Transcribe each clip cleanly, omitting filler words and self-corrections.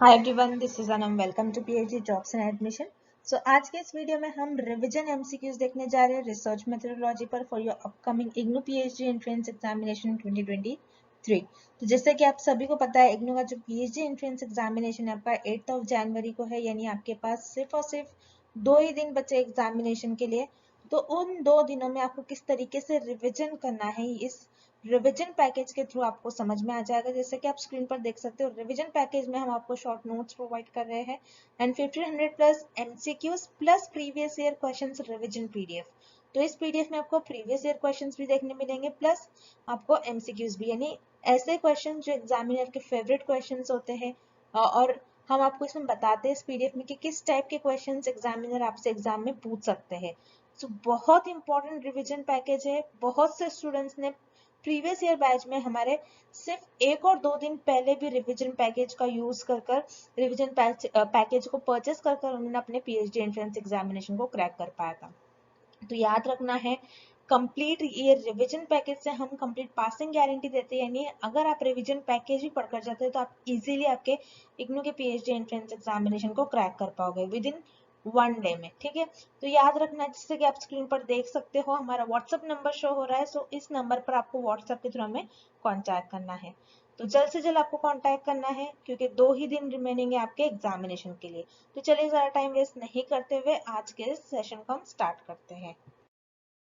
Hi everyone, this is Anam. Welcome to PhD jobs and admission. So आज के इस video में हम रिवीजन एमसीक्यूज देखने जा रहे हैं रिसर्च मेथोडोलॉजी पर for your upcoming IGNOU PhD entrance examination 2023। तो जैसे कि आप सभी को पता है, इग्नू का जो पीएचडी एंट्रेंस एग्जामिनेशन है आपका 8 जनवरी को है, यानी आपके पास सिर्फ और सिर्फ 2 ही दिन बचे एग्जामिनेशन के लिए। तो उन 2 दिनों में आपको किस तरीके से रिविजन करना है, इस रिवीजन पैकेज के थ्रू आपको समझ में आ जाएगा। जैसे कि आप स्क्रीन पर देख सकते हो, रिवीजन पैकेज में हम आपको शॉर्ट नोट्स प्रोवाइड कर रहे हैं and 1500 plus MCQs plus previous year questions revision PDF. तो इस पीडीएफ में आपको प्रीवियस ईयर क्वेश्चंस भी देखने मिलेंगे, प्लस आपको एमसीक्यूज भी, यानी ऐसे क्वेश्चन जो एग्जामिनर के फेवरेट क्वेश्चन होते हैं। और हम आपको इसमें बताते हैं इस पीडीएफ में कि किस टाइप के क्वेश्चंस एग्जामिनर आपसे एग्जाम में पूछ सकते हैं। सो बहुत इंपॉर्टेंट रिवीजन पैकेज है। बहुत से स्टूडेंट्स ने प्रीवियस ईयर बैच में हमारे सिर्फ 1 और 2 दिन पहले भी रिवीजन पैकेज का यूज कर रिवीजन पैकेज को परचेस कर उन्होंने अपने पीएचडी एंट्रेंस एग्जामिनेशन को क्रैक कर पाया था। तो याद रखना है, कंप्लीट ये रिवीजन पैकेज से हम कंप्लीट पासिंग गारंटी देते हैं, यानी अगर आप रिवीजन पैकेज भी पढ़कर जाते हैं तो आप इजीली आपके इग्नू के पीएचडी एंट्रेंस एग्जामिनेशन को क्रैक कर पाओगे विद इन 1 डे में। ठीक है, तो याद रखना, जैसे कि आप स्क्रीन पर देख सकते हो हमारा व्हाट्सएप नंबर शो हो रहा है। सो इस नंबर पर आपको व्हाट्सएप के थ्रू हमें कॉन्टैक्ट करना है। तो जल्द से जल्द आपको कांटेक्ट करना है, क्योंकि 2 ही दिन रिमेनिंग है आपके एग्जामिनेशन के लिए। तो चलिए, ज़्यादा टाइम वेस्ट नहीं करते हुए आज के इस सेशन को हम स्टार्ट करते हैं।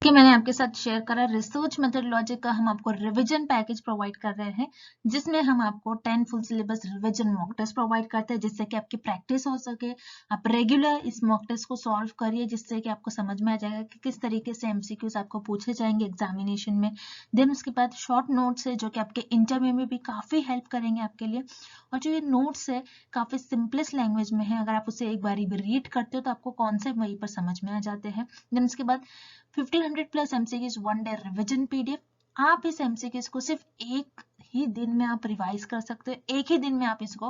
कि मैंने आपके साथ शेयर करा रिसर्च मेथोडोलॉजी का हम आपको रिवीजन पैकेज प्रोवाइड कर रहे हैं, जिसमें हम आपको 10 full syllabus revision mock test provide करते हैं, जिससे कि आपकी प्रैक्टिस हो सके। आप रेगुलर इस मॉक टेस्ट को सॉल्व करिए, जिससे कि आपको समझ में आ जाएगा कि किस तरीके से एमसीक्यूज आपको पूछे जाएंगे एग्जामिनेशन में। देन उसके बाद शॉर्ट नोट्स है जो कि आपके इंटरव्यू में भी काफी हेल्प करेंगे आपके लिए। और जो ये नोट्स है काफी सिंपलेस्ट लैंग्वेज में है, अगर आप उसे एक बार भी रीड करते हो तो आपको कॉन्सेप्ट वहीं पर समझ में आ जाते हैं। देन उसके बाद 1500 plus MCQs 1 day revision PDF. आप इस एमसीक्यूज को सिर्फ एक ही दिन में आप रिवाइज कर सकते हो, एक ही दिन में आप इसको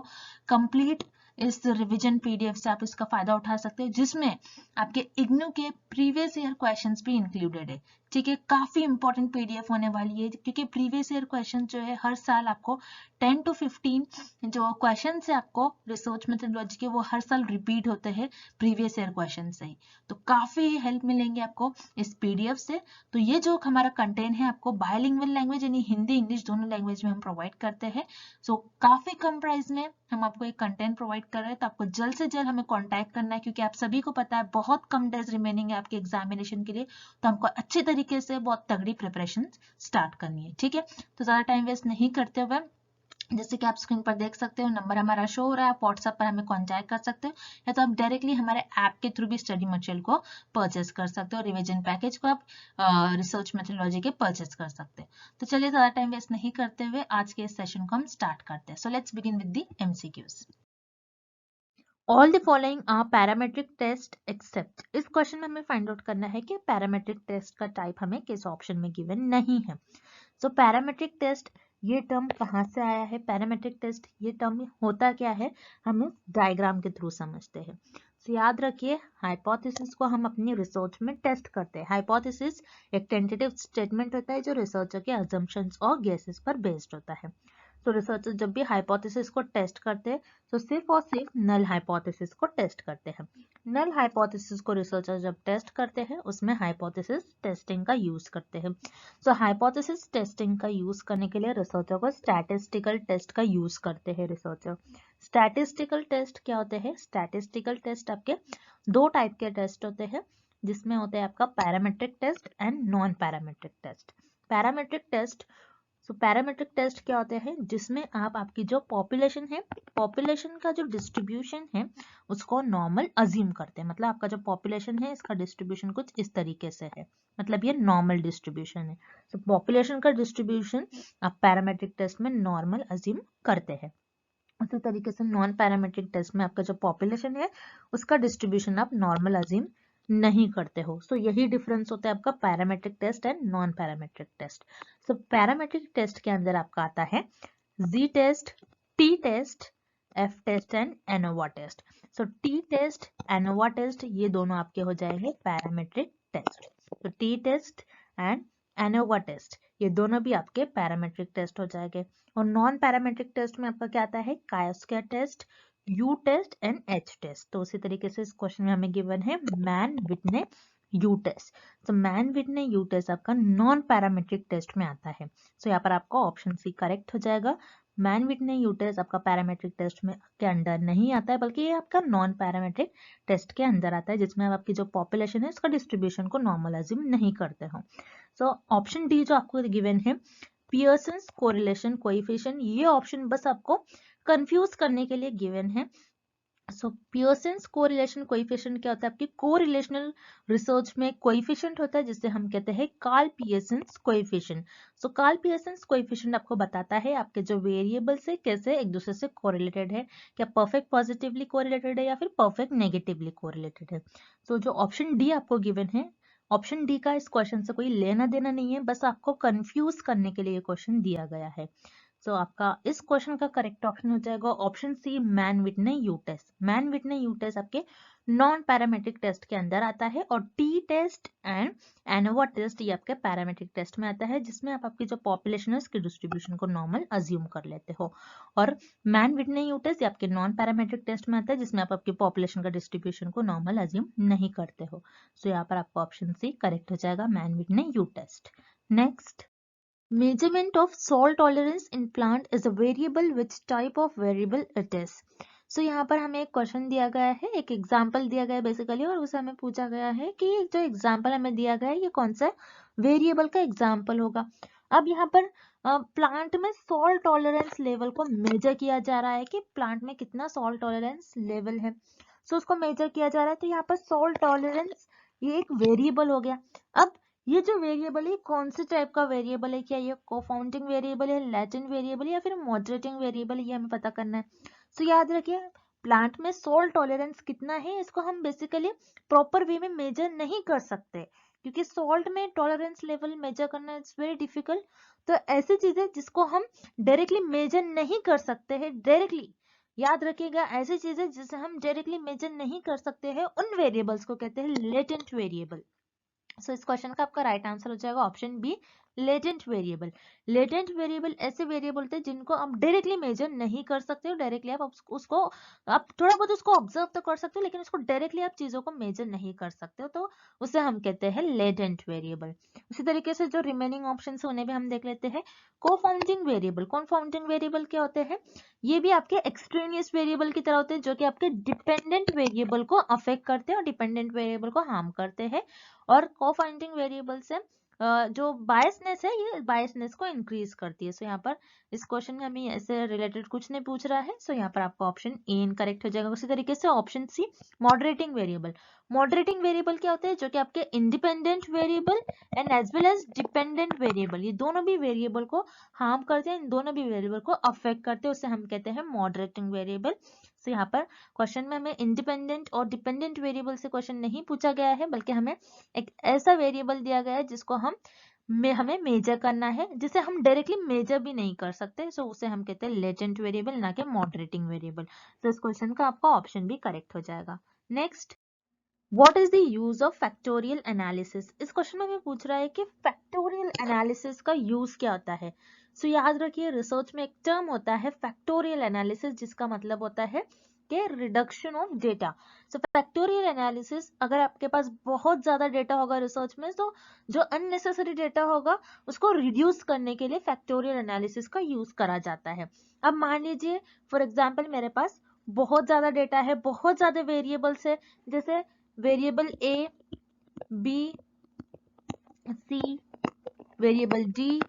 कंप्लीट इस रिवीजन पीडीएफ से आप इसका फायदा उठा सकते हो, जिसमें आपके इग्नू के प्रीवियस ईयर क्वेश्चंस भी इंक्लूडेड है। ठीक है, काफी इंपॉर्टेंट पीडीएफ होने वाली है, क्योंकि प्रीवियस ईयर क्वेश्चन जो है हर साल आपको 10 to 15 जो क्वेश्चन है आपको रिसर्च मेथोडोलॉजी के, वो हर साल रिपीट होते हैं प्रीवियस ईयर क्वेश्चन से ही। तो काफी हेल्प मिलेंगे आपको इस पीडीएफ से। तो ये जो हमारा कंटेंट है आपको बायलिंगुअल लैंग्वेज यानी हिंदी इंग्लिश दोनों लैंग्वेज में हम प्रोवाइड करते हैं। सो काफी कम प्राइस में हम आपको एक कंटेंट प्रोवाइड कर रहे हैं। तो आपको जल्द से जल्द हमें कांटेक्ट करना है, क्योंकि आप सभी को पता है बहुत कम डेज रिमेनिंग है आपके एग्जामिनेशन के लिए। तो हमको अच्छे तरीके से बहुत तगड़ी प्रिपरेशन स्टार्ट करनी है। ठीक है, तो ज्यादा टाइम वेस्ट नहीं करते हुए, जैसे कि आप स्क्रीन पर देख सकते हो नंबर हमारा शो हो रहा है, आप व्हाट्सएप पर हमें कांटेक्ट कर सकते हो, या तो आप डायरेक्टली हमारे ऐप के थ्रू भी स्टडी मटेरियल को परचेस कर सकते हो। रिवीजन पैकेज को आप रिसर्च मेथोडोलॉजी के परचेस कर सकते हैं। तो चलिए, ज्यादा टाइम वेस्ट नहीं करते हुए आज के इस सेशन को हम स्टार्ट करते हैं। So let's begin with the MCQs. All the following are parametric test except. इस क्वेश्चन में हमें फाइंड आउट करना है कि पैरामेट्रिक टेस्ट का टाइप हमें किस ऑप्शन में गिवन नहीं है। सो पैरामेट्रिक टेस्ट, ये टर्म कहाँ से आया है? पैरामेट्रिक टेस्ट ये टर्म होता क्या है, हम इस डायग्राम के थ्रू समझते हैं। तो याद रखिए, हाइपोथेसिस को हम अपनी रिसर्च में टेस्ट करते हैं। हाइपोथेसिस एक टेंटेटिव स्टेटमेंट होता है जो रिसर्चर के अजम्पशंस और गेसेस पर बेस्ड होता है। तो रिसर्चर जब भी हाइपोथेसिस को टेस्ट करते हैं तो सिर्फ और सिर्फ नल हाइपोथेसिस को टेस्ट करते हैं। नल हाइपोथेसिस को रिसर्चर जब टेस्ट करते हैं उसमें हाइपोथेसिस टेस्टिंग का यूज करते हैं। सो हाइपोथेसिस टेस्टिंग का यूज करने के लिए रिसर्चर को स्टैटिस्टिकल टेस्ट का यूज करते हैं रिसर्चर। स्टैटिस्टिकल टेस्ट क्या होते हैं? स्टैटिस्टिकल टेस्ट आपके 2 टाइप के टेस्ट होते हैं, जिसमें होते हैं आपका parametric test and non parametric test. Parametric test, so parametric test क्या होते हैं? जिसमें आप आपकी जो पॉपुलेशन है, पॉपुलेशन का जो डिस्ट्रीब्यूशन है उसको नॉर्मल अज्यूम करते हैं। मतलब आपका जो पॉपुलेशन है इसका डिस्ट्रीब्यूशन कुछ इस तरीके से है, मतलब ये नॉर्मल डिस्ट्रीब्यूशन है। तो पॉपुलेशन का डिस्ट्रीब्यूशन आप पैरामेट्रिक टेस्ट में नॉर्मल अज्यूम करते हैं। उसी तरीके से नॉन पैरामेट्रिक टेस्ट में आपका जो पॉपुलेशन है उसका डिस्ट्रीब्यूशन आप नॉर्मल अज्यूम नहीं करते हो। सो यही डिफरेंस होता है आपका parametric test and non parametric test. So parametric test के अंदर आपका आता है G test, t test, F test and ANOVA test. So t test, ANOVA test ये दोनों आपके हो जाएंगे पैरामेट्रिक टेस्ट। तो t test and ANOVA test ये दोनों भी आपके पैरामेट्रिक टेस्ट हो जाएंगे। और नॉन पैरामेट्रिक टेस्ट में आपका क्या आता है? Chi square test, U test and H test. तो उसी तरीके से इस क्वेश्चन में हमें गिवन है मैन विटने यू टेस्ट। तो मैन विटने यू टेस्ट आपका नॉन पैरामेट्रिक टेस्ट में आता है। सो यहाँ पर आपका ऑप्शन सी करेक्ट हो जाएगा। मैन विटने यू टेस्ट आपका पैरामेट्रिक टेस्ट में के अंदर नहीं आता है, बल्कि ये आपका नॉन पैरामेट्रिक टेस्ट के अंदर आता है, जिसमें आप आपकी जो पॉपुलेशन है उसका डिस्ट्रीब्यूशन को नॉर्मल अज्यूम नहीं करते हो। सो ऑप्शन डी जो आपको गिवन है पियर्सन्स कोरिलेशन कोएफिशिएंट, ये ऑप्शन बस आपको कंफ्यूज करने के लिए गिवन है। सो पियर्सन्स कोरिलेशन कोएफिशिएंट क्या होता है? आपकी कोरिलेशनल रिसर्च में कोएफिशिएंट होता है जिसे हम कहते हैं कार्ल पियर्सन्स कोएफिशिएंट। सो कार्ल पियर्सन्स कोएफिशिएंट आपको बताता है आपके जो वेरिएबल से कैसे एक दूसरे से कोरिलेटेड है, क्या परफेक्ट पॉजिटिवली कोरिलेटेड है या फिर परफेक्ट नेगेटिवली कोरिलेटेड है। सो जो ऑप्शन डी आपको गिवन है, ऑप्शन डी का इस क्वेश्चन से कोई लेना देना नहीं है, बस आपको कंफ्यूज करने के लिए ये क्वेश्चन दिया गया है। सो आपका इस क्वेश्चन का करेक्ट ऑप्शन हो जाएगा option C Mann Whitney U test. Mann Whitney U test आपके नॉन पैरामेट्रिक टेस्ट के अंदर आता है, और t test and ANOVA test ये आपके पैरामेट्रिक टेस्ट में आता है, जिसमें आप आपकी जो पॉपुलेशन है उसकी डिस्ट्रीब्यूशन को नॉर्मल अज्यूम कर लेते हो। और मैन विटने यू टेस्ट ये आपके नॉन पैरामेट्रिक टेस्ट में आता है, जिसमें आप आपकी पॉपुलेशन का डिस्ट्रीब्यूशन को नॉर्मल अज्यूम नहीं करते हो। सो यहाँ पर आपका ऑप्शन सी करेक्ट हो जाएगा, Mann Whitney U test. Next, measurement of salt tolerance in plant is a variable, which type of variable it is। सो यहाँ पर हमें एक क्वेश्चन दिया गया है, एक एग्जाम्पल दिया गया है बेसिकली, और उसे हमें पूछा गया है कि जो एग्जाम्पल हमें दिया गया है ये कौन सा वेरिएबल का एग्जाम्पल होगा। अब यहाँ पर प्लांट में सॉल्ट टॉलरेंस लेवल को मेजर किया जा रहा है कि प्लांट में कितना सॉल्ट टॉलरेंस लेवल है। सो उसको मेजर किया जा रहा है, तो यहाँ पर सॉल्ट टॉलरेंस ये एक वेरिएबल हो गया। अब ये जो वेरिएबल है कौन से टाइप का वेरिएबल है? क्या ये कोफाउंडिंग वेरिएबल है, लैटेंट वेरिएबल या फिर मॉडरेटिंग वेरिएबल, ये हमें पता करना है। सो याद रखिए प्लांट में सॉल्ट टॉलरेंस कितना है इसको हम बेसिकली प्रॉपर वे में मेजर नहीं कर सकते, क्योंकि सॉल्ट में टॉलरेंस लेवल मेजर करना इट्स वेरी डिफिकल्ट। तो ऐसी चीजें जिसको हम डायरेक्टली मेजर नहीं कर सकते हैं, डायरेक्टली याद रखिएगा, ऐसी चीजें जिसे हम डायरेक्टली मेजर नहीं कर सकते हैं उन वेरिएबल्स को कहते हैं लेटेंट वेरिएबल। सो इस क्वेश्चन का आपका राइट आंसर हो जाएगा option B latent variable. Latent variable ऐसे वेरिएबल होते हैं जिनको आप डायरेक्टली मेजर नहीं कर सकते हो, डायरेक्टली आप उसको आप थोड़ा बहुत उसको ऑब्जर्व तो कर सकते हो, लेकिन उसको डायरेक्टली आप चीजों को मेजर नहीं कर सकते हो, तो उसे हम कहते हैं लेटेंट वेरिएबल। उसी तरीके से जो रिमेनिंग ऑप्शन है उन्हें भी हम देख लेते हैं। कोफाउंडिंग वेरिएबल, कोफाउंडिंग वेरिएबल क्या होते हैं? ये भी आपके एक्सट्रेनियस वेरिएबल की तरह होते हैं, जो कि आपके डिपेंडेंट वेरिएबल को अफेक्ट करते हैं और डिपेंडेंट वेरिएबल को हार्म करते हैं। और कोफाउंडिंग वेरिएबल से जो बायसनेस है ये बायसनेस को इंक्रीज करती है। सो यहाँ पर इस क्वेश्चन में हमें ऐसे रिलेटेड कुछ नहीं पूछ रहा है, सो यहाँ पर आपका ऑप्शन ए इनकरेक्ट हो जाएगा। उसी तरीके से option C moderating variable. Moderating variable क्या होते हैं? जो कि आपके independent variable and as well as dependent variable, ये दोनों भी वेरिएबल को हार्म करते हैं, इन दोनों भी वेरिएबल को अफेक्ट करते हैं, उसे हम कहते हैं मॉडरेटिंग वेरिएबल। सो यहाँ पर क्वेश्चन में हमें इंडिपेंडेंट और डिपेंडेंट वेरिएबल से क्वेश्चन नहीं पूछा गया है, बल्कि हमें एक ऐसा वेरिएबल दिया गया है जिसको हमें मेजर करना है, जिसे हम डायरेक्टली मेजर भी नहीं कर सकते, सो उसे हम कहते हैं लेटेंट वेरिएबल, ना कि मॉडरेटिंग वेरिएबल। तो इस क्वेश्चन का आपका ऑप्शन भी करेक्ट हो जाएगा। Next, what is the use of factorial analysis. इस क्वेश्चन में हमें पूछ रहा है कि फैक्टोरियल एनालिसिस का यूज क्या होता है। सो याद रखिए रिसर्च में एक टर्म होता है फैक्टोरियल एनालिसिस, जिसका मतलब होता है कि reduction of data. So factorial analysis, अगर आपके पास बहुत ज्यादा डेटा होगा रिसर्च में, तो जो अननेसेसरी डेटा होगा उसको रिड्यूस करने के लिए फैक्टोरियल एनालिसिस का यूज करा जाता है। अब मान लीजिए फॉर एग्जाम्पल मेरे पास बहुत ज्यादा डेटा है, बहुत ज्यादा वेरिएबल्स है, जैसे वेरिएबल ए, बी, सी, वेरिएबल डी,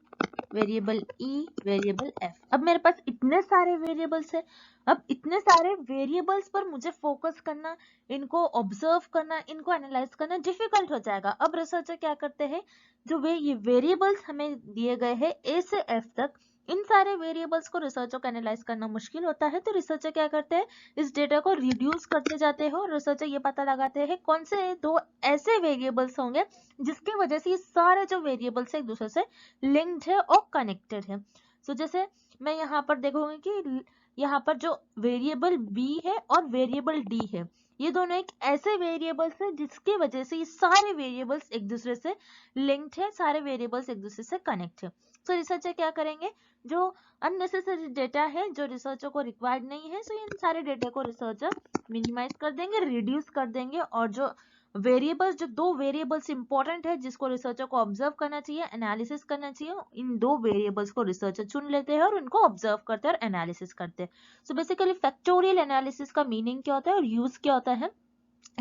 वेरिएबल ई, वेरिएबल एफ। अब मेरे पास इतने सारे वेरिएबल्स है, अब इतने सारे वेरिएबल्स पर मुझे फोकस करना, इनको ऑब्जर्व करना, इनको एनालाइज करना डिफिकल्ट हो जाएगा। अब रिसर्चर क्या करते हैं, जो ये वेरिएबल्स हमें दिए गए हैं ए से एफ तक, इन सारे वेरिएबल्स को रिसर्चर को एनालाइज करना मुश्किल होता है, तो रिसर्चर क्या करते हैं, इस डेटा को रिड्यूस करते जाते हैं, और रिसर्चर ये पता लगाते हैं कौन से दो ऐसे वेरिएबल्स होंगे जिसकी वजह से ये सारे जो वेरिएबल्स एक दूसरे से लिंक्ड है और कनेक्टेड है। सो जैसे मैं यहाँ पर देखूंगी कि यहाँ पर जो वेरिएबल बी है और वेरिएबल डी है, ये दोनों एक ऐसे वेरिएबल्स है जिसकी वजह से ये सारे वेरिएबल्स एक दूसरे से लिंक्ड है, सारे वेरिएबल्स एक दूसरे से कनेक्ट है। सो रिसर्चर क्या करेंगे, जो अननेसेसरी डेटा है जो रिसर्चर को रिक्वायर्ड नहीं है, सो इन सारे डेटा को रिसर्चर मिनिमाइज कर देंगे, रिड्यूस कर देंगे, और जो वेरिएबल्स, जो 2 वेरिएबल्स इंपॉर्टेंट है जिसको रिसर्चर को ऑब्जर्व करना चाहिए, एनालिसिस करना चाहिए, इन 2 वेरिएबल्स को रिसर्चर चुन लेते हैं और उनको ऑब्जर्व करते हैं और एनालिसिस करते हैं। सो बेसिकली फैक्टोरियल एनालिसिस का मीनिंग क्या होता है और यूज क्या होता है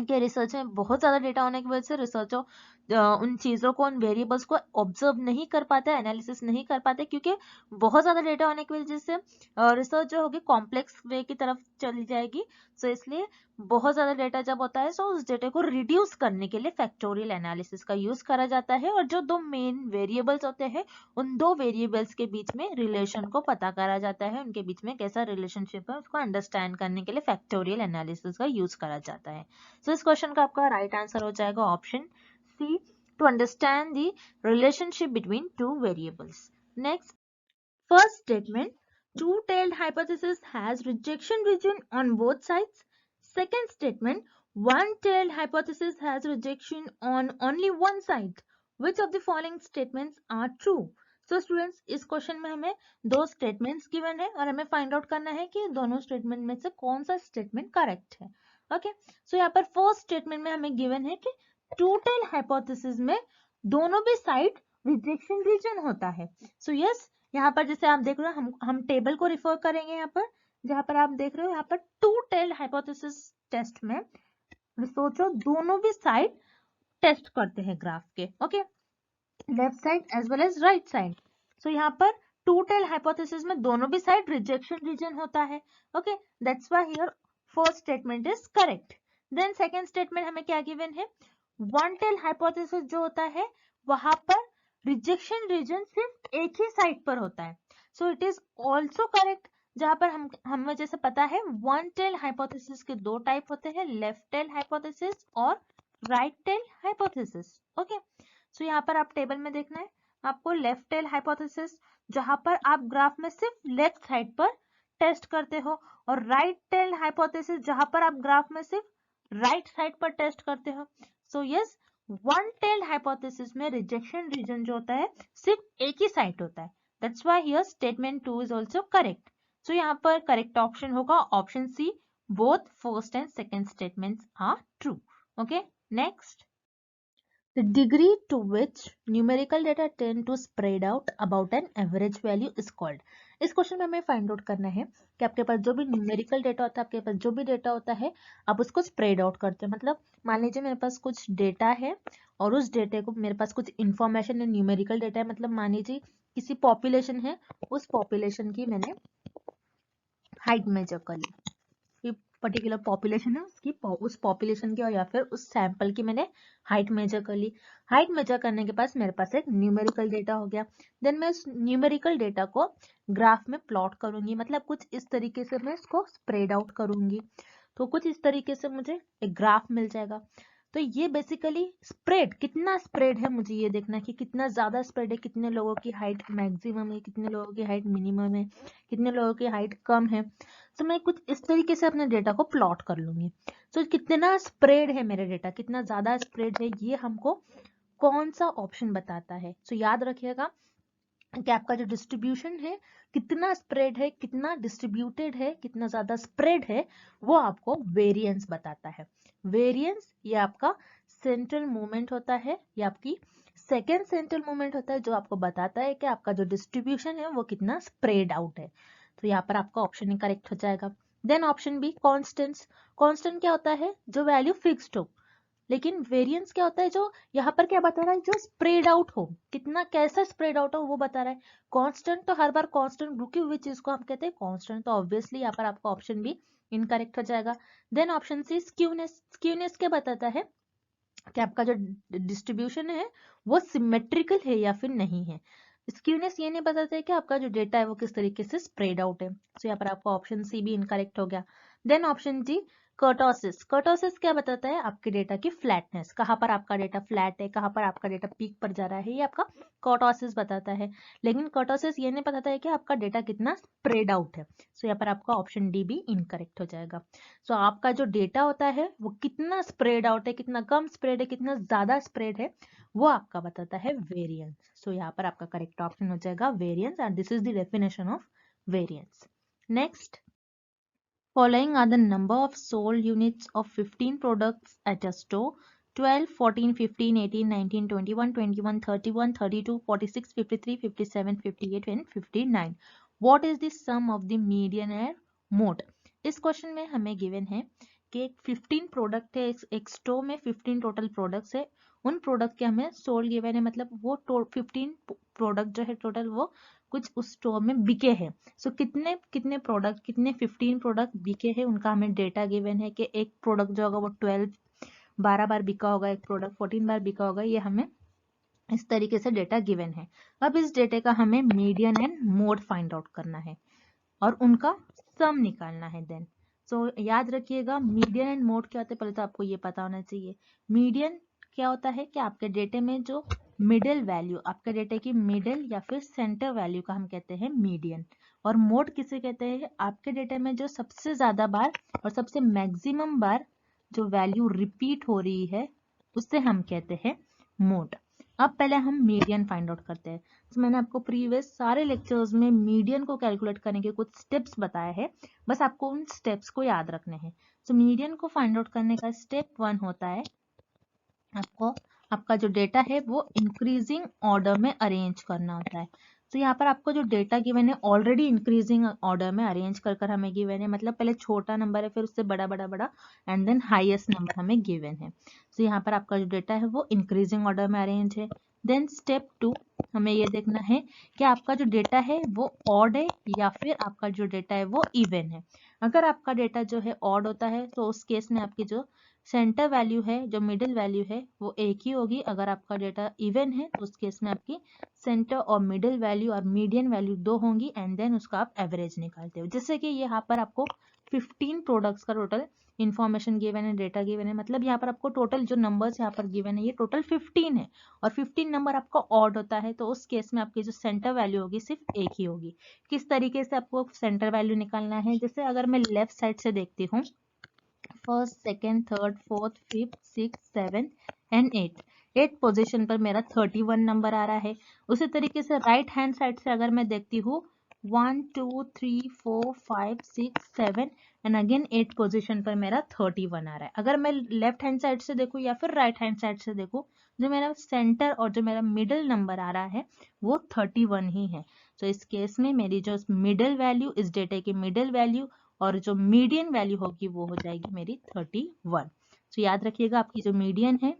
कि रिसर्च में बहुत ज्यादा डेटा होने की वजह से रिसर्चर उन चीजों को, उन वेरिएबल्स को ऑब्जर्व नहीं कर पाते, एनालिसिस नहीं कर पाते, क्योंकि बहुत ज्यादा डेटा होने की वजह से रिसर्च जो होगी कॉम्प्लेक्स वे की तरफ चली जाएगी। सो इसलिए बहुत ज्यादा डेटा जब होता है, सो उस डेटा को रिड्यूस करने के लिए फैक्टोरियल एनालिसिस का यूज करा जाता है, और जो 2 मेन वेरिएबल्स होते हैं उन 2 वेरिएबल्स के बीच में रिलेशन को पता करा जाता है, उनके बीच में कैसा रिलेशनशिप है उसको अंडरस्टैंड करने के लिए फैक्टोरियल एनालिसिस का यूज करा जाता है। सो इस क्वेश्चन का आपका राइट आंसर हो जाएगा option C, to understand the relationship between 2 variables. Next, first statement, two-tailed hypothesis has rejection region on both sides. Second statement, one-tailed hypothesis has rejection on only one side. Which of the following statements are true? So students, इस question में हमें 2 statements given है और हमें find out करना है कि दोनों स्टेटमेंट में से कौन सा स्टेटमेंट करेक्ट है। ओके, सो यहाँ पर फर्स्ट स्टेटमेंट में हमें गिवन है कि टू-टेल हाइपोथेसिस में दोनों भी साइड रिजेक्शन रीजन होता है। सो यस, यहाँ पर जैसे आप देख रहे हो, हम टेबल को रिफर करेंगे यहाँ पर, जहाँ पर आप देख रहे हो यहाँ पर टू-टेल हाइपोथेसिस टेस्ट में रिसर्चर दोनों भी साइड टेस्ट करते हैं ग्राफ के, okay, left side as well as right side. So यहाँ पर टू-टेल हाइपोथेसिस में दोनों भी साइड रिजेक्शन रीजन होता है, okay, that's why here first statement is correct. Then second statement हमें क्या गिवन है, वन टेल हाइपोथेसिस जो होता है वहां पर रिजेक्शन रीजन सिर्फ एक ही साइड पर होता है। So it is also correct, जहां पर हमें जैसे पता है वन टेल हाइपोथेसिस के 2 टाइप होते हैं, लेफ्ट टेल हाइपोथेसिस और राइट टेल हाइपोथेसिस। ओके, सो यहाँ पर आप टेबल में देखना है आपको लेफ्ट टेल हाइपोथेसिस, जहां पर आप ग्राफ में सिर्फ लेफ्ट साइड पर टेस्ट करते हो, और राइट टेल हाइपोथेसिस जहां पर आप ग्राफ में सिर्फ राइट साइड पर टेस्ट करते हो। So yes, one tail hypothesis में रिजेक्शन रीजन जो होता है सिर्फ एक ही साइड होता है, that's why here statement 2 is also correct. So यहाँ पर करेक्ट ऑप्शन होगा option C, both first and second statements are true. Okay, next, the degree to which numerical data tend to spread out about an average value is called. इस question में हमें find out करना है कि आपके पास जो भी न्यूमेरिकल डेटा होता है, आपके पास जो भी डेटा होता है, आप उसको स्प्रेड आउट करते हैं। मतलब मान लीजिए मेरे पास कुछ डेटा है और उस डेटा को, मेरे पास कुछ इंफॉर्मेशन है, न्यूमेरिकल डेटा है, मतलब मान लीजिए किसी पॉपुलेशन है, उस पॉपुलेशन की मैंने हाइट मेजर कर ली, पर्टिकुलर पॉपुलेशन है उसकी, उस पॉपुलेशन की, और या फिर उस सैंपल की मैंने हाइट मेजर कर ली। हाइट मेजर करने के पास मेरे पास एक न्यूमेरिकल डेटा हो गया। देन मैं उस न्यूमेरिकल डेटा को ग्राफ में प्लॉट करूंगी, मतलब कुछ इस तरीके से मैं इसको स्प्रेड आउट करूंगी, तो कुछ इस तरीके से मुझे एक ग्राफ मिल जाएगा। तो ये बेसिकली स्प्रेड, कितना स्प्रेड है मुझे ये देखना है कि कितना ज्यादा स्प्रेड है, कितने लोगों की हाइट मैक्सिमम है, कितने लोगों की हाइट मिनिमम है, कितने लोगों की हाइट कम है। तो मैं कुछ इस तरीके से अपने डेटा को प्लॉट कर लूंगी। तो कितना स्प्रेड है मेरा डेटा, कितना ज्यादा स्प्रेड है, ये हमको कौन सा ऑप्शन बताता है। तो याद रखिएगा कि आपका जो डिस्ट्रीब्यूशन है, कितना स्प्रेड है, कितना डिस्ट्रीब्यूटेड है, कितना ज्यादा स्प्रेड है, वो आपको वेरिएंस बताता है। वेरिएंस ये आपका सेंट्रल मूवमेंट होता है, ये आपकी सेकेंड सेंट्रल मूवमेंट होता है, जो आपको बताता है कि आपका जो डिस्ट्रीब्यूशन है वो कितना स्प्रेड आउट है। तो यहाँ पर आपका ऑप्शन ही करेक्ट हो जाएगा। Then option B, constants. Constant क्या होता है, जो वैल्यू फिक्स्ड हो, लेकिन वेरिएंस क्या होता है, जो यहाँ पर क्या बता रहा है, जो स्प्रेड आउट हो, कितना कैसा स्प्रेड आउट हो वो बता रहा है। कांस्टेंट तो हर बार कांस्टेंट रुकी हुई चीज को हम कहते हैं कांस्टेंट, तो ऑब्वियसली यहाँ पर आपका ऑप्शन भी इनकरेक्ट हो जाएगा। Then option C, skewness. Skewness क्या बताता है कि आपका जो डिस्ट्रीब्यूशन है वो सिमेट्रिकल है या फिर नहीं है। स्क्यूनेस ये नहीं बताता है कि आपका जो डेटा है वो किस तरीके से स्प्रेड आउट है। तो यहाँ पर आपका ऑप्शन सी भी इनकरेक्ट हो गया। Then option D kurtosis. Kurtosis क्या बताता है? आपके डेटा की फ्लैटनेस, कहाँ पर आपका डेटा फ्लैट है, कहाँ पर आपका डेटा पीक पर जा रहा है, ये आपका कर्टोसिस बताता है। लेकिन कर्टोसिस ये नहीं बताता है कि आपका डेटा कितना स्प्रेड आउट है। सो यहाँ पर आपका ऑप्शन डी भी इनकरेक्ट हो जाएगा। सो आपका जो डेटा होता है वो कितना स्प्रेड आउट है, कितना कम स्प्रेड है, कितना ज्यादा स्प्रेड है, वो आपका बताता है वेरिएंस। सो यहाँ पर आपका करेक्ट ऑप्शन हो जाएगा variance, and this is the definition of variance. Next, following are the number of sold units of 15 products at a store: 12, 14, 15, 18, 19, 21, 21, 31, 32, 46, 53, 57, 58 and 59. What is the sum of the median and mode? इस question में हमें given है कि 15 product है, एक store में 15 total products है, उन प्रोडक्ट के हमें सोल्ड गिवन है, मतलब वो 15 प्रोडक्ट जो है टोटल वो कुछ उस स्टोर में बिके हैं। सो कितने कितने प्रोडक्ट, कितने 15 प्रोडक्ट बिके हैं, उनका हमें डेटा गिवन है कि एक प्रोडक्ट जो होगा वो 12 बार बिका होगा, एक प्रोडक्ट 14 बार बिका होगा, ये हमें इस तरीके से डेटा गिवन है। अब इस डेटा का हमें median and mode find out करना है और उनका सम निकालना है। देन याद रखिएगा मीडियन एंड मोड क्या होता है, पहले तो आपको ये पता होना चाहिए। मीडियन क्या होता है कि आपके डेटे में जो मिडिल वैल्यू, आपके डेटे की मिडिल या फिर सेंटर वैल्यू का हम कहते हैं मीडियन। और मोड किसे कहते हैं? आपके डेटे में जो सबसे ज्यादा बार और सबसे मैक्सिमम बार जो वैल्यू रिपीट हो रही है उससे हम कहते हैं मोड। अब पहले हम मीडियन फाइंड आउट करते हैं। तो मैंने आपको प्रीवियस सारे लेक्चर्स में मीडियन को कैलकुलेट करने के कुछ स्टेप्स बताए हैं, बस आपको उन स्टेप्स को याद रखने हैं। तो मीडियन को फाइंड आउट करने का स्टेप 1 होता है आपको आपका जो डेटा है वो इंक्रीजिंग ऑर्डर में अरेंज करना होता है। तो यहाँ पर आपको जो डेटा गिवन है ऑलरेडी इंक्रीजिंग ऑर्डर में अरेंज कर कर हमें गिवन है, मतलब पहले छोटा नंबर है फिर उससे बड़ा बड़ा बड़ा एंड देन हाईएस्ट नंबर हमें गिवन है। तो यहाँ पर आपका जो डेटा है वो इंक्रीजिंग ऑर्डर में अरेंज है। देन स्टेप 2 हमें ये देखना है कि आपका जो डेटा है वो ऑड है या फिर आपका जो डेटा है वो इवन है। अगर आपका डेटा जो है ऑड होता है तो उस केस में आपकी जो सेंटर वैल्यू है, जो मिडिल वैल्यू है वो एक ही होगी। अगर आपका डेटा इवन है तो उस केस में आपकी सेंटर और मिडिल वैल्यू और मीडियन वैल्यू 2 होंगी एंड देन उसका आप एवरेज निकालते हो। जैसे कि यहाँ पर आपको 15 प्रोडक्ट्स का टोटल इन्फॉर्मेशन गिवन है, डेटा गिवन है, मतलब यहाँ पर आपको टोटल जो नंबर्स यहाँ पर गिवन है ये टोटल 15 है और 15 नंबर आपका ऑड होता है, तो उस केस में आपकी जो सेंटर वैल्यू होगी सिर्फ एक ही होगी। किस तरीके से आपको सेंटर वैल्यू निकालना है? जैसे अगर मैं लेफ्ट साइड से देखती हूँ, first, second, third, fourth, fifth, six, seven and eight position पर मेरा 31 नंबर आ रहा है। उसी तरीके से राइट हैंड साइड से अगर मैं देखती हूँ 1 2 3 4 5 6 7 एंड अगेन 8 पोजीशन पर मेरा 31 आ रहा है। अगर मैं लेफ्ट हैंड साइड से देखूँ या फिर राइट हैंड साइड से देखूँ, जो मेरा सेंटर और जो मेरा मिडिल नंबर आ रहा है वो 31 ही है। तो इस केस में मेरी जो मिडिल वैल्यू, इस डेटा की मिडिल वैल्यू और जो मीडियन वैल्यू होगी वो हो जाएगी मेरी 31। तो याद रखिएगा आपकी जो मीडियन है,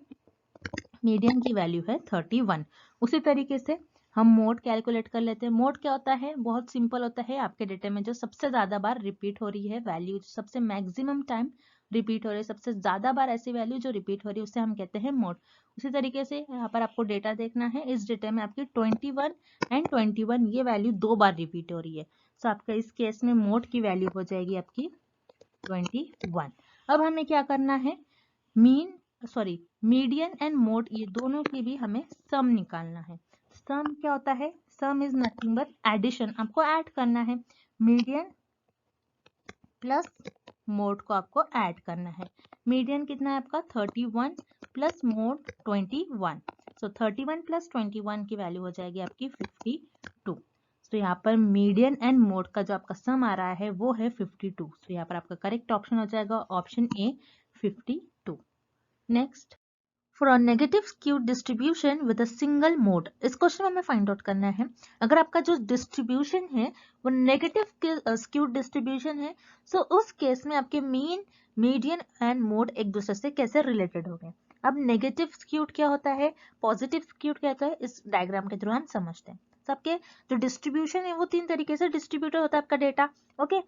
मीडियन की वैल्यू है 31। उसी तरीके से हम मोड कैलकुलेट कर लेते हैं। मोड क्या होता है? बहुत सिंपल होता है, आपके डेटा में जो सबसे ज्यादा बार रिपीट हो रही है वैल्यू, सबसे मैक्सिमम टाइम रिपीट हो रही है, सबसे ज्यादा बार ऐसी वैल्यू जो रिपीट हो रही है उसे हम कहते हैं मोड। उसी तरीके से यहाँ पर आपको डेटा देखना है, इस डेटा में आपकी 21 एंड 21 ये वैल्यू 2 बार रिपीट हो रही है। तो आपका इस केस में मोड की वैल्यू हो जाएगी आपकी 21। अब हमें क्या करना है? मीडियन एंड मोड ये दोनों की भी हमें सम निकालना है। सम क्या होता है? Sum is nothing but addition, आपको ऐड करना है। मीडियन प्लस मोड को आपको ऐड करना है। मीडियन कितना है आपका? 31 प्लस मोड 21। सो 31 प्लस 21 की वैल्यू हो जाएगी आपकी 52। तो यहाँ पर मीडियन एंड मोड का जो आपका सम आ रहा है वो है 52। तो यहाँ पर आपका करेक्ट ऑप्शन हो जाएगा option A 52। Next, for a negative skewed distribution with a single mode, इस क्वेश्चन में हमें फाइंड आउट करना है अगर आपका जो डिस्ट्रीब्यूशन है वो नेगेटिव स्क्यूड डिस्ट्रीब्यूशन है, सो उस केस में आपके मीन, मीडियन एंड मोड एक दूसरे से कैसे रिलेटेड हो गए। अब नेगेटिव स्क्यूड क्या होता है, पॉजिटिव स्क्यूड क्या होता है, इस डायग्राम के थ्रू हम समझते हैं। सबके जो डिस्ट्रीब्यूशन है वो 3 तरीके से डिस्ट्रीब्यूटेड होता है आपका data. Okay,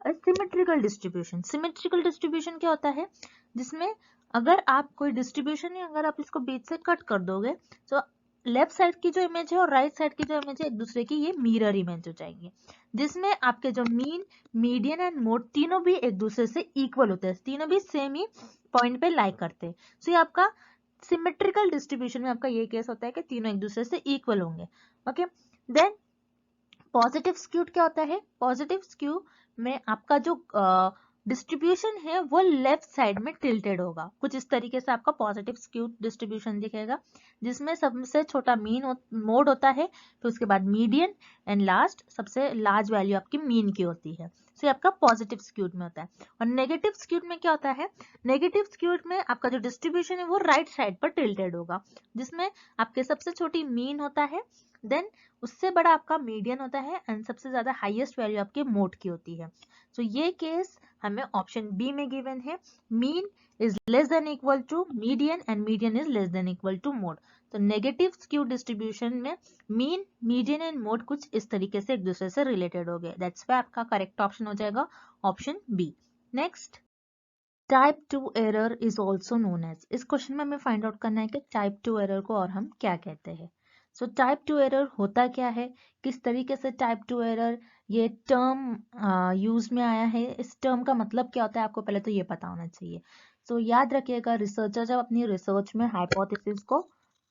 symmetrical distribution, symmetrical distribution क्या होता है? जिसमें अगर आप कोई डिस्ट्रीब्यूशन है, अगर आप इसको बीच से कट कर दोगे तो लेफ्ट साइड की जो इमेज है और राइट साइड की जो इमेज है एक दूसरे की ये मिरर इमेज हो जाएंगे, जिसमें आपके जो मीन, मीडियन एंड मोड तीनों भी एक दूसरे से इक्वल होते हैं, तीनों भी सेम ही पॉइंट पे लाई करते हैं। सो ये आपका सिमेट्रिकल डिस्ट्रीब्यूशन में आपका ये केस होता है कि तीनों एक दूसरे से इक्वल होंगे। ओके, देन पॉजिटिव स्क्यूड क्या होता है? पॉजिटिव स्क्यू में आपका जो डिस्ट्रीब्यूशन है वो लेफ्ट साइड में टिल्टेड होगा, कुछ इस तरीके से आपका पॉजिटिव स्क्यू डिस्ट्रीब्यूशन दिखेगा, जिसमें सबसे छोटा मीन मोड होता है, फिर उसके बाद मीडियन एंड लास्ट सबसे लार्ज वैल्यू आपकी मीन की होती है। तो ये आपका पॉजिटिव स्क्यूड में होता है। और नेगेटिव स्क्यूड में क्या होता है? नेगेटिव स्क्यूड में आपका जो डिस्ट्रीब्यूशन है वो राइट साइड पर टिल्टेड होगा, जिसमें आपके सबसे छोटी मीन होता है, देन उससे बड़ा आपका मीडियन होता है एंड सबसे ज्यादा हाईएस्ट वैल्यू आपके मोड की होती है। सो ये केस हमें ऑप्शन बी में गिवन है, mean is less than equal to median and median is less than equal to mode. तो नेगेटिव स्क्यू डिस्ट्रीब्यूशन में मीन, मीडियन एंड मोड कुछ इस तरीके से एक दूसरे से रिलेटेड हो गए, दैट्स व्हाई आपका करेक्ट ऑप्शन हो जाएगा option B. Next, type 2 error is also known as, इस क्वेश्चन में हमें फाइंड आउट करना है कि टाइप 2 एरर को और हम क्या कहते हैं। सो टाइप 2 एरर होता क्या है, किस तरीके से टाइप 2 एरर ये टर्म यूज में आया है, इस टर्म का मतलब क्या होता है आपको पहले तो ये पता होना चाहिए। सो याद रखिएगा, रिसर्चर जब अपनी रिसर्च में हाइपोथेसिस को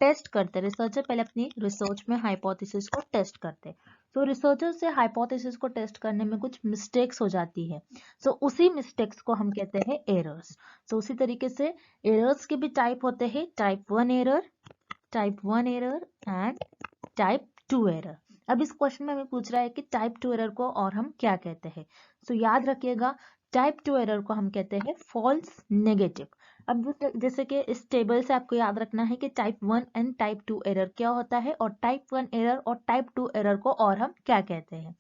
टेस्ट करते, रिसर्चर पहले अपनी रिसर्च में हाइपोथेसिस को टेस्ट करते, तो रिसर्चर से हाइपोथेसिस को टेस्ट करने में कुछ मिस्टेक्स हो जाती है, सो उसी मिस्टेक्स को हम कहते हैं एरर्स। सो उसी तरीके से एरर्स के भी टाइप होते हैं, type 1 error, type 1 error and type 2 error. अब इस क्वेश्चन में हमें पूछ रहा है कि टाइप 2 एरर को और हम क्या कहते हैं। सो याद रखिएगा, टाइप 2 एरर को हम कहते हैं फॉल्स नेगेटिव। अब जैसे कि इस टेबल से आपको याद रखना है कि टाइप 1 एंड टाइप 2 एरर क्या होता है, और टाइप 1 एरर और टाइप 2 एरर को और हम क्या कहते हैं।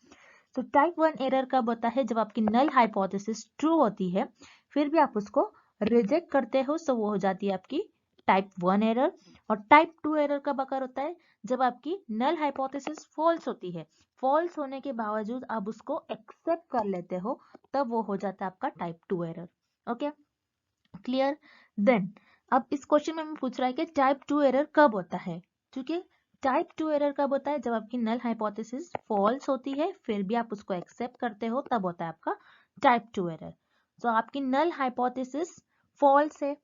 तो टाइप 1 एरर कब होता है? जब आपकी नल हाइपोथेसिस ट्रू होती है फिर भी आप उसको रिजेक्ट करते हो, सो वो हो जाती है आपकी टाइप 1 एरर। और टाइप 2 एरर कब अकर होता है? जब आपकी नल हाइपोथेसिस फॉल्स होती है, फॉल्स होने के बावजूद आप उसको एक्सेप्ट कर लेते हो, तब वो हो जाता है आपका type 2 error. Okay, clear? Then अब इस क्वेश्चन में हमें पूछ रहा है कि टाइप 2 एरर कब होता है, क्योंकि टाइप 2 एरर कब होता है? जब आपकी नल हाइपोथेसिस फॉल्स होती है फिर भी आप उसको एक्सेप्ट करते हो, तब होता है आपका टाइप 2 एरर। तो आपकी नल हाइपोथेसिस फॉल्स है,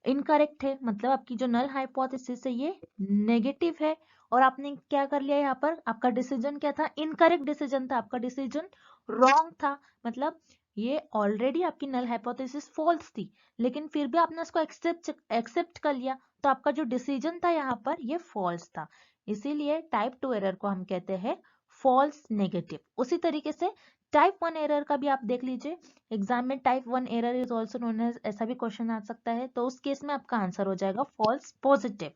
इनकरेक्ट है, मतलब आपकी जो नल हाइपोथेसिस है ये नेगेटिव है, और आपने क्या कर लिया यहाँ पर, आपका डिसीजन क्या था? इनकरेक्ट डिसीजन था, आपका डिसीजन रॉन्ग था, मतलब ये ऑलरेडी आपकी नल हाइपोथेसिस फॉल्स थी, लेकिन फिर भी आपने उसको एक्सेप्ट कर लिया, तो आपका जो डिसीजन था यहाँ पर ये फॉल्स था, इसीलिए टाइप 2 एरर को हम कहते हैं फॉल्स नेगेटिव। उसी तरीके से टाइप 1 एरर का भी आप देख लीजिए, एग्जाम में type 1 error is also known as, ऐसा भी क्वेश्चन आ सकता है, तो उस केस में आपका आंसर हो जाएगा फॉल्स पॉजिटिव।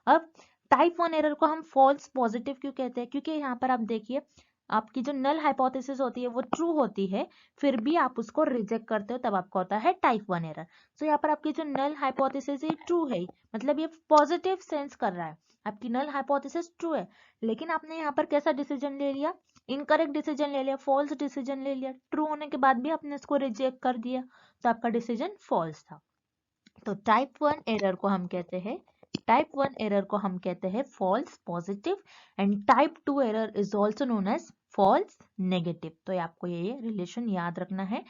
अब टाइप 1 एरर को हम फॉल्स पॉजिटिव क्यों कहते हैं? क्योंकि यहाँ पर आप देखिए, आपकी जो नल हाइपोथेसिस होती है वो ट्रू होती है, फिर भी आप उसको रिजेक्ट करते हो, तब आपका होता है टाइप 1 एरर। सो यहाँ पर आपकी जो नल हाइपोथेसिस है ट्रू है, मतलब ये पॉजिटिव सेंस कर रहा है, आपकी नल हाइपोथेसिस ट्रू है, लेकिन आपने यहाँ पर कैसा डिसीजन ले लिया? इनकरेक्ट डिसीजन ले लिया, फॉल्स डिसीजन ले लिया, ट्रू होने के बाद भी आपने इसको रिजेक्ट कर दिया, तो आपका डिसीजन फॉल्स था। तो टाइप 1 एरर को हम कहते हैं, टाइप 1 एरर को हम कहते हैं false positive, and type 2 error is also known as false negative. तो आपको ये रिलेशन याद रखना है,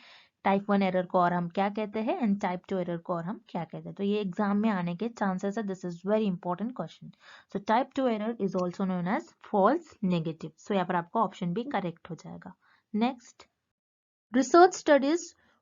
टाइप 1 एरर को और हम क्या कहते हैं एंड टाइप 2 एरर को और हम क्या कहते हैं, तो ये एग्जाम में आने के चांसेस है, this is very important question. So type 2 error is also known as false negative, so यहाँ पर आपका ऑप्शन भी करेक्ट हो जाएगा। Next, research studies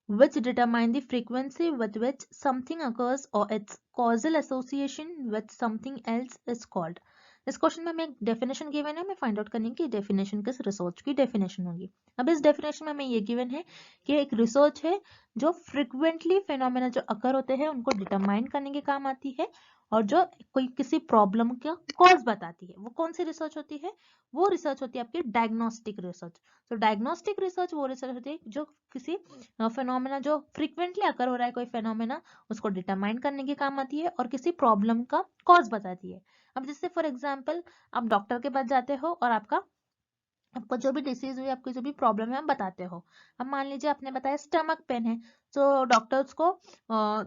which determine the frequency with which something occurs or its causal association with something else is called। इस question में हमें एक डेफिनेशन गिवन है, हमें फाइंड आउट करनी है कि डेफिनेशन किस रिसर्च की डेफिनेशन होगी। अब इस डेफिनेशन में हमें ये गिवन है कि एक रिसर्च है जो फ्रिक्वेंटली फेनोमेना जो अकर होते हैं उनको डिटरमाइन करने के काम आती है, और जो कोई किसी प्रॉब्लम का कॉज बताती है, वो कौन सी रिसर्च होती है? वो रिसर्च होती है आपकी डायग्नोस्टिक रिसर्च। तो डायग्नोस्टिक रिसर्च वो रिसर्च होती है जो किसी फेनोमेना जो फ्रीक्वेंटली अकर हो रहा है कोई फेनोमेना, उसको डिटरमाइन करने के काम आती है और किसी प्रॉब्लम का कॉज बताती है। अब जैसे फॉर एग्जांपल आप डॉक्टर के पास जाते हो और आपको जो भी डिसीज हुई, आपकी जो भी प्रॉब्लम है, आप बताते हो। अब मान लीजिए आपने बताया स्टमक पेन है, तो डॉक्टर उसको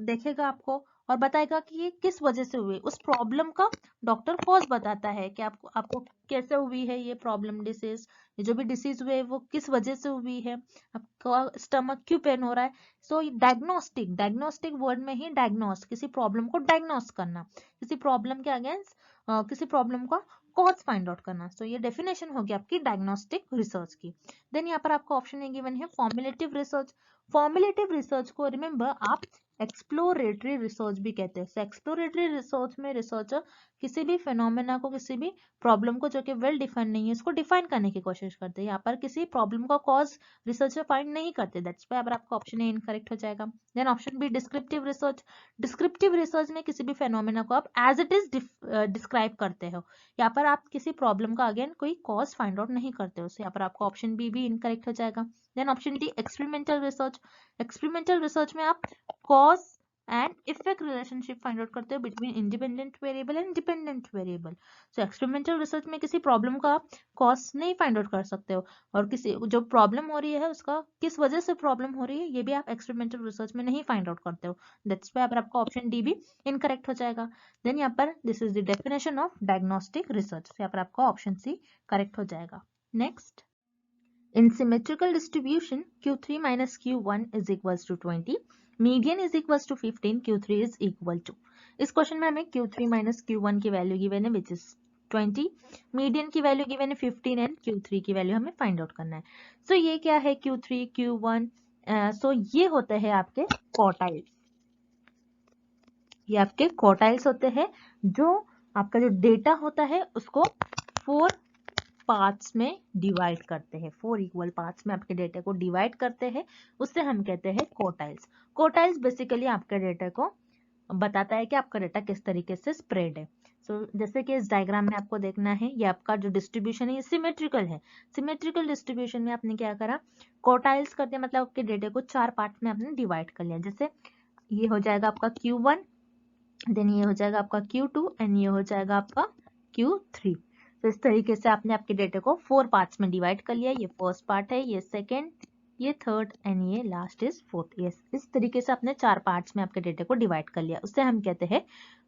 देखेगा आपको और बताएगा कि ये किस वजह से हुए, उस प्रॉब्लम का डॉक्टर कॉज बताता है कि आपको कैसे हुई है ये प्रॉब्लम डिसीज, ये जो भी डिसीज हुए वो किस वजह से हुई है, आपका स्टमक क्यों पेन हो रहा है। सो डायग्नोस्टिक वर्ड में ही डायग्नोस, किसी प्रॉब्लम को डायग्नोस करना, किसी प्रॉब्लम के अगेंस्ट किसी प्रॉब्लम का कॉज फाइंड आउट करना। सो ये डेफिनेशन होगी आपकी डायग्नोस्टिक रिसर्च की। देन यहाँ पर आपको ऑप्शन ए गिवन है फॉर्मुलेटिव रिसर्च। फॉर्मुलेटिव रिसर्च को रिमेंबर आप एक्सप्लोरेटरी रिसर्च भी कहते हैं। एक्सप्लोरेटरी रिसर्च में रिसर्चर किसी भी फिनोमेना को, किसी भी प्रॉब्लम को जो कि वेल डिफाइन नहीं है, उसको डिफाइन करने की कोशिश करते हैं। यहाँ पर किसी प्रॉब्लम का कॉज रिसर्चर फाइंड नहीं करते, दैट्स व्हाई अब आपका ऑप्शन ए इनकरेक्ट हो जाएगा। Then option B descriptive research. Descriptive research में किसी भी फेनोमेना को आप एज इट इज डिस्क्राइब करते हो, यहाँ पर आप किसी प्रॉब्लम का अगेन कोई कॉज फाइंड आउट नहीं करते हो। यहाँ पर आपका ऑप्शन बी भी इनकरेक्ट हो जाएगा। Then option D experimental research. Experimental research में आप cause and effect relationship find out करते हो between independent variable and dependent variable. So experimental research में किसी प्रॉब्लम का आप कॉज नहीं फाइंड आउट कर सकते हो, और किसी जो प्रॉब्लम हो रही है उसका किस वजह से प्रॉब्लम हो रही है ये भी आप एक्सपेरिमेंटल रिसर्च में नहीं फाइंड आउट करते हो। दैट्स व्हाई आपका ऑप्शन डी भी इनकरेक्ट हो जाएगा। देन यहाँ पर this is the definition of diagnostic research, यहाँ पर आपका ऑप्शन सी करेक्ट हो जाएगा। Next, in symmetrical distribution q3 minus q1 is equals to 20, median is equals to 15, q3 is equal to। इस क्वेश्चन में हमें q3 minus q1 की value given है which is 20, मीडियन की वैल्यू गिवन है 15 and q3 की value हमें find out करना है। सो ये क्या है q3 q1, सो ये होते हैं आपके क्वार्टाइल्स, ये आपके क्वार्टाइल्स होते हैं, जो आपका जो डेटा होता है उसको 4 पार्ट्स में डिवाइड करते हैं, 4 इक्वल पार्ट्स में आपके डेटा को डिवाइड करते हैं, उससे हम कहते हैं क्वार्टाइल्स। क्वार्टाइल्स बेसिकली आपके डेटा को बताता है कि आपका डेटा किस तरीके से स्प्रेड है। जैसे कि इस डायग्राम में आपको देखना है, ये आपका जो डिस्ट्रीब्यूशन है ये सिमेट्रिकल है। सिमेट्रिकल डिस्ट्रीब्यूशन में आपने क्या करा, क्वार्टाइल्स करते हैं, मतलब आपके डेटा को 4 पार्ट में आपने डिवाइड कर लिया। जैसे ये हो जाएगा आपका Q1, देन ये हो जाएगा आपका Q2 एंड ये हो जाएगा आपका Q3। तो इस तरीके से आपने आपके डेटा को 4 पार्ट्स में डिवाइड कर लिया। ये फर्स्ट पार्ट है, ये सेकेंड, ये थर्ड एंड ये लास्ट इज फोर्थ। यस, इस तरीके से आपने 4 पार्ट्स में आपके डेटा को डिवाइड कर लिया, उससे हम कहते हैं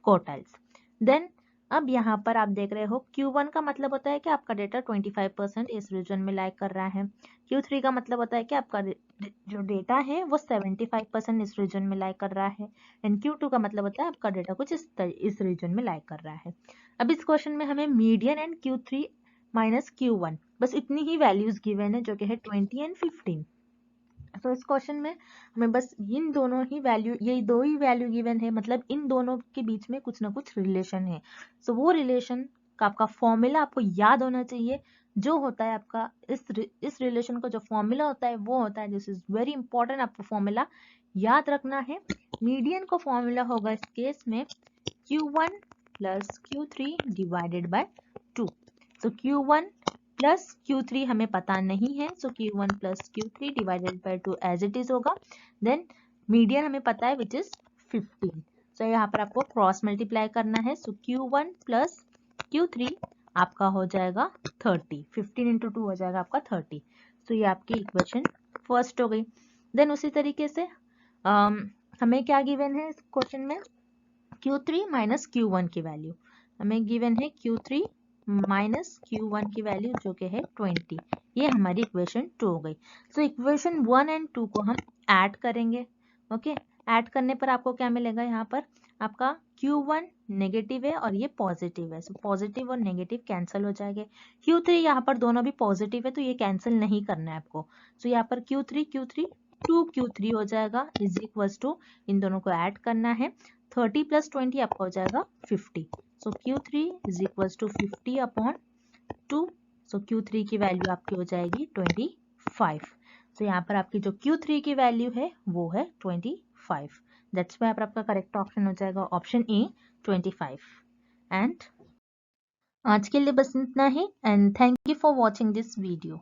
क्वार्टाइल्स। देन अब यहाँ पर आप देख रहे हो Q1 का मतलब होता है कि आपका डेटा 25% इस रीजन में लाइक कर रहा है। Q3 का मतलब होता है कि आपका जो डेटा है वो 75% इस रीजन में लाइक कर रहा है, एंड Q2 का मतलब होता है आपका डेटा कुछ इस रीजन में लाइक कर रहा है। अब इस क्वेश्चन में हमें median and Q3 minus Q1 बस इतनी ही वैल्यूज गिवन है, जो कि है 20 एंड 15। तो इस क्वेश्चन में हमें बस इन दोनों ही वैल्यू, ये दो ही वैल्यू गिवन है, मतलब इन दोनों के बीच में कुछ ना कुछ रिलेशन है। सो वो रिलेशन का आपका फॉर्मूला आपको याद होना चाहिए, जो होता है आपका इस रिलेशन का जो फॉर्मूला होता है वो होता है, दिस इज वेरी इंपॉर्टेंट, आपको फॉर्मूला याद रखना है। मीडियन का फॉर्मूला होगा इस केस में Q1 plus Q3 divided by 2। So Q1 plus Q3 हमें पता नहीं है, so Q1 plus Q3 divided by 2 as it is होगा। देन मीडियन हमें पता है विच इज 15, सो यहाँ पर आपको क्रॉस मल्टीप्लाई करना है। सो Q1 प्लस Q3 आपका हो जाएगा 30, 15 इंटू 2 हो जाएगा आपका 30। सो ये आपकी इक्वेशन फर्स्ट हो गई। देन उसी तरीके से हमें क्या गिवन है इस क्वेश्चन में, Q3 माइनस Q1 की वैल्यू हमें गिवन है, Q3 माइनस Q1 की वैल्यू जो कि है 20। ये हमारी इक्वेशन 2 हो गई। सो इक्वेशन 1 एंड 2 को हम ऐड करेंगे। ओके, ऐड करने पर आपको क्या मिलेगा, यहाँ पर आपका Q1 नेगेटिव है और ये पॉजिटिव है, सो पॉजिटिव और नेगेटिव कैंसिल हो जाएंगे। Q3 यहाँ पर दोनों भी पॉजिटिव है तो ये कैंसिल नहीं करना है आपको। सो यहाँ पर Q3 2Q3 हो जाएगा, इज इक्वल्स टू इन दोनों को ऐड करना है, 30 प्लस 20 आपका हो जाएगा 50। So Q3 is equals to 50 upon 2। So Q3 की वैल्यू आपकी हो जाएगी 25। सो यहाँ पर आपकी जो Q3 की वैल्यू है वो है 25। दैट्स व्हाई आपका करेक्ट ऑप्शन हो जाएगा ऑप्शन ए 25। एंड आज के लिए बस इतना ही, and thank you for watching this video.